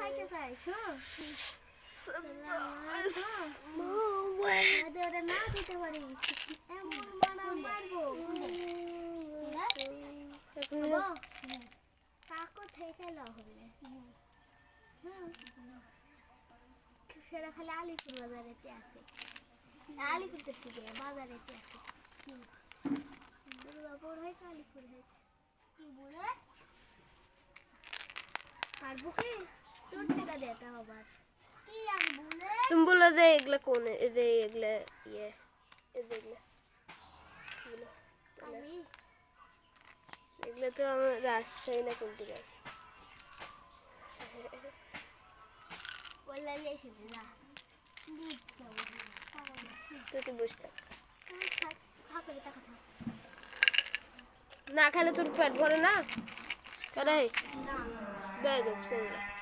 খাইতে চাইছো ওটা না দিতে পারি এমন মারবো কাকু থেকে হবে সেটা খালি আলিপুর বাজারেতে আছে আলিপুর তো শিখে বাজারেতে আছে দুর্গাপুর হয় তো আলিপুর হয় কি বলে পারবো কি তোর টিকা দেটা আবার কি আমি বলে तुम बोलो दे एगला कौन है दे एगला ये एगला बोलो আমি एगला तो हम राष्ट्रीय ना कौन टी বললে এসে না तो बुझ तक খাবে টাকা থাক ना खाले तो पेट भरे ना करे না बैग चंगा